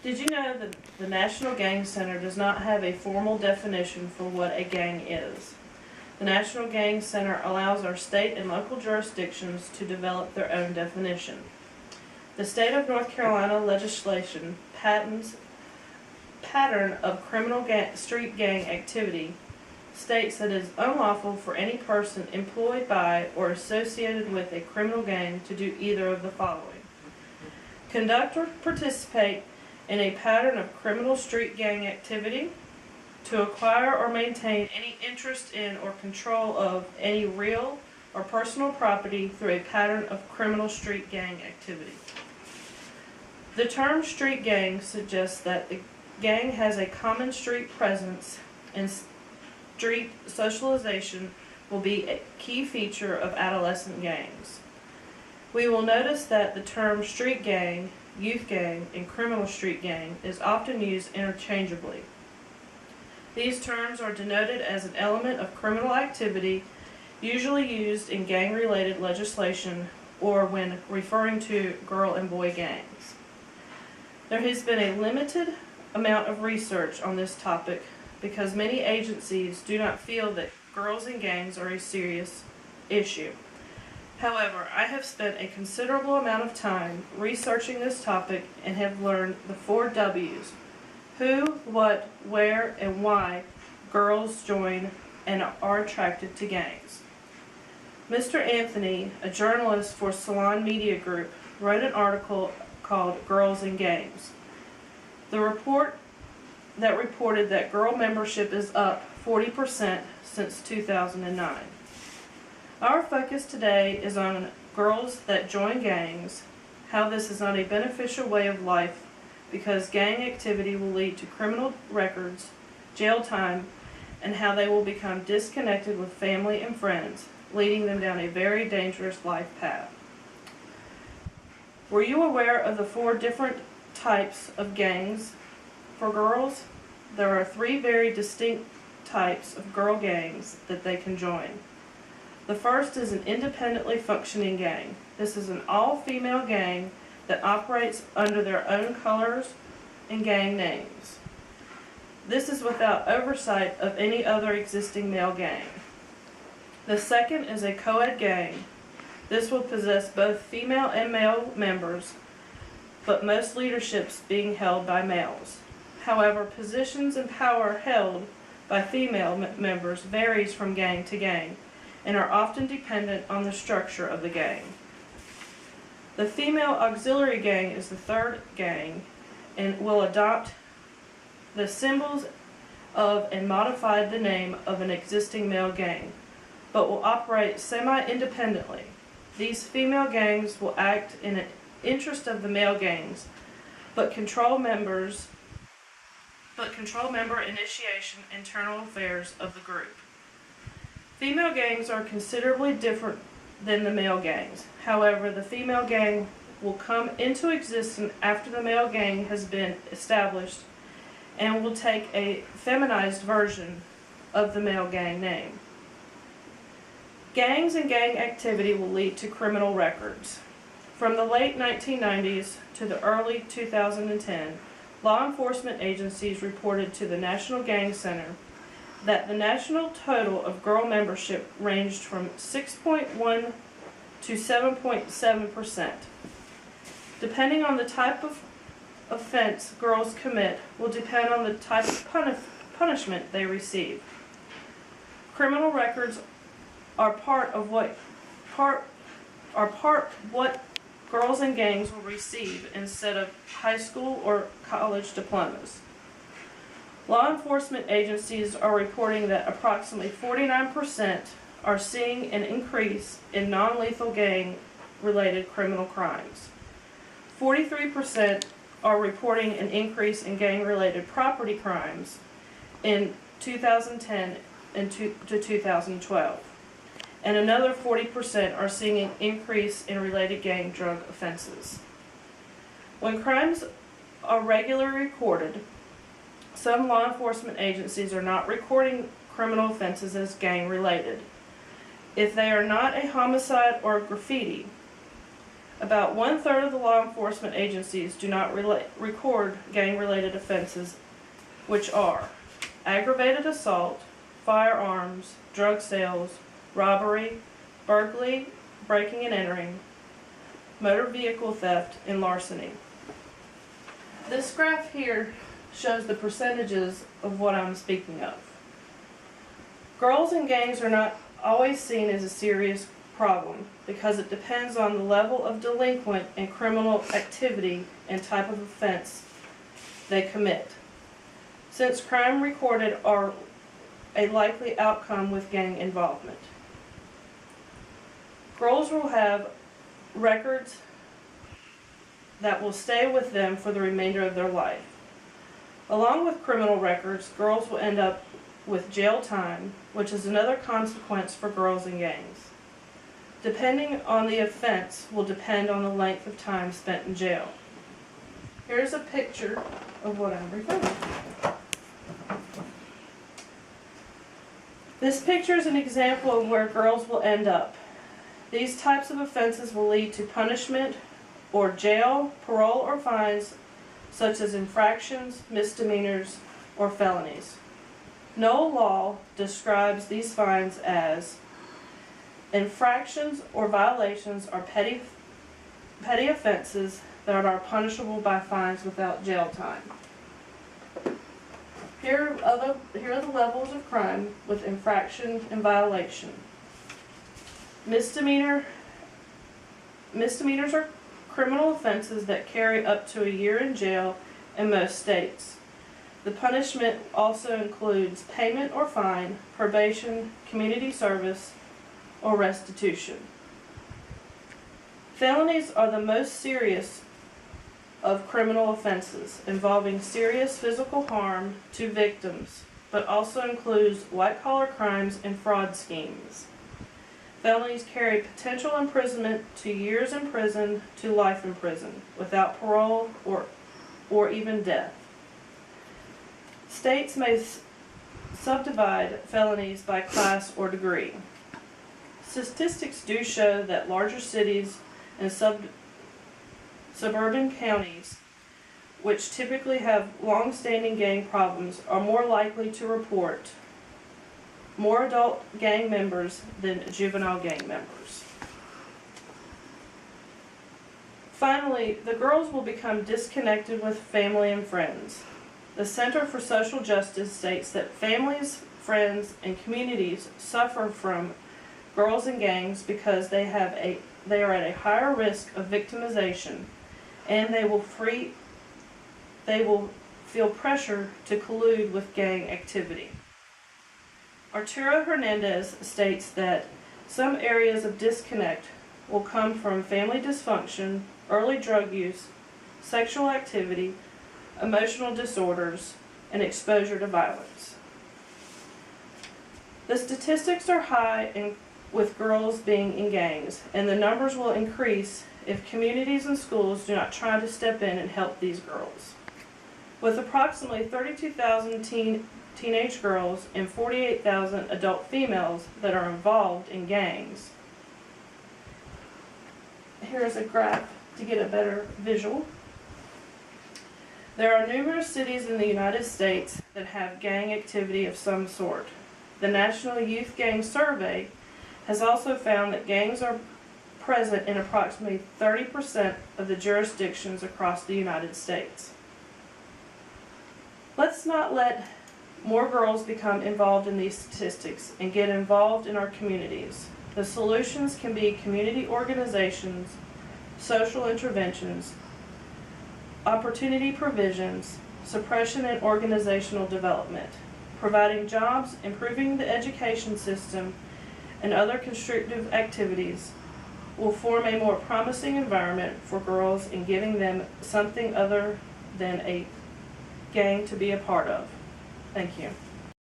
Did you know that the National Gang Center does not have a formal definition for what a gang is? The National Gang Center allows our state and local jurisdictions to develop their own definition. The state of North Carolina legislation pattern of criminal street gang activity states that it is unlawful for any person employed by or associated with a criminal gang to do either of the following: conduct or participate in a pattern of criminal street gang activity, to acquire or maintain any interest in or control of any real or personal property through a pattern of criminal street gang activity. The term street gang suggests that the gang has a common street presence, and street socialization will be a key feature of adolescent gangs. We will notice that the term street gang, youth gang, and criminal street gang is often used interchangeably. These terms are denoted as an element of criminal activity, usually used in gang-related legislation or when referring to girl and boy gangs. There has been a limited amount of research on this topic because many agencies do not feel that girls in gangs are a serious issue. However, I have spent a considerable amount of time researching this topic and have learned the 4 W's: who, what, where, and why girls join and are attracted to gangs. Mr. Anthony, a journalist for Salon Media Group, wrote an article called Girls in Gangs. The report that reported that girl membership is up 40% since 2009. Our focus today is on girls that join gangs, how this is not a beneficial way of life because gang activity will lead to criminal records, jail time, and how they will become disconnected with family and friends, leading them down a very dangerous life path. Were you aware of the 4 different types of gangs for girls? There are 3 very distinct types of girl gangs that they can join. The first is an independently functioning gang. This is an all-female gang that operates under their own colors and gang names. This is without oversight of any other existing male gang. The second is a co-ed gang. This will possess both female and male members, but most leaderships being held by males. However, positions and power held by female members varies from gang to gang and are often dependent on the structure of the gang. The female auxiliary gang is the third gang and will adopt the symbols of and modify the name of an existing male gang, but will operate semi-independently. These female gangs will act in the interest of the male gangs, but control member initiation, internal affairs of the group. Female gangs are considerably different than the male gangs. However, the female gang will come into existence after the male gang has been established and will take a feminized version of the male gang name. Gangs and gang activity will lead to criminal records. From the late 1990s to the early 2010, law enforcement agencies reported to the National Gang Center that the national total of girl membership ranged from 6.1 to 7.7%. Depending on the type of offense girls commit will depend on the type of punishment they receive. Criminal records are part of what girls in gangs will receive instead of high school or college diplomas. Law enforcement agencies are reporting that approximately 49% are seeing an increase in non-lethal gang-related criminal crimes. 43% are reporting an increase in gang-related property crimes in 2010 to 2012. And another 40% are seeing an increase in related gang drug offenses. When crimes are regularly recorded, some law enforcement agencies are not recording criminal offenses as gang-related. If they are not a homicide or a graffiti, About 1/3 of the law enforcement agencies do not record gang-related offenses, which are aggravated assault, firearms, drug sales, robbery, burglary, breaking and entering, motor vehicle theft, and larceny. This graph here shows the percentages of what I'm speaking of. Girls in gangs are not always seen as a serious problem because it depends on the level of delinquent and criminal activity and type of offense they commit, since crime recorded are a likely outcome with gang involvement. Girls will have records that will stay with them for the remainder of their life. Along with criminal records, girls will end up with jail time, which is another consequence for girls in gangs. Depending on the offense will depend on the length of time spent in jail. Here's a picture of what I'm referring to. This picture is an example of where girls will end up. These types of offenses will lead to punishment or jail, parole, or fines, such as infractions, misdemeanors, or felonies. No law describes these fines as infractions or violations are petty offenses that are punishable by fines without jail time. Here are the levels of crime with infraction and violation. Misdemeanors are criminal offenses that carry up to a year in jail in most states. The punishment also includes payment or fine, probation, community service, or restitution. Felonies are the most serious of criminal offenses, involving serious physical harm to victims, but also includes white-collar crimes and fraud schemes. Felonies carry potential imprisonment to years in prison to life in prison, without parole or even death. States may subdivide felonies by class or degree. Statistics do show that larger cities and suburban counties, which typically have long-standing gang problems, are more likely to report more adult gang members than juvenile gang members. Finally, the girls will become disconnected with family and friends. The Center for Social Justice states that families, friends, and communities suffer from girls in gangs because they are at a higher risk of victimization, and they will feel pressure to collude with gang activity. Arturo Hernandez states that some areas of disconnect will come from family dysfunction, early drug use, sexual activity, emotional disorders, and exposure to violence. The statistics are high with girls being in gangs, and the numbers will increase if communities and schools do not try to step in and help these girls. With approximately 32,000 teenage girls and 48,000 adult females that are involved in gangs. Here's a graph to get a better visual. There are numerous cities in the United States that have gang activity of some sort. The National Youth Gang Survey has also found that gangs are present in approximately 30% of the jurisdictions across the United States. Let's not let more girls become involved in these statistics and get involved in our communities. The solutions can be community organizations, social interventions, opportunity provisions, suppression and organizational development, providing jobs, improving the education system, and other constructive activities will form a more promising environment for girls and giving them something other than a gang to be a part of. Thank you.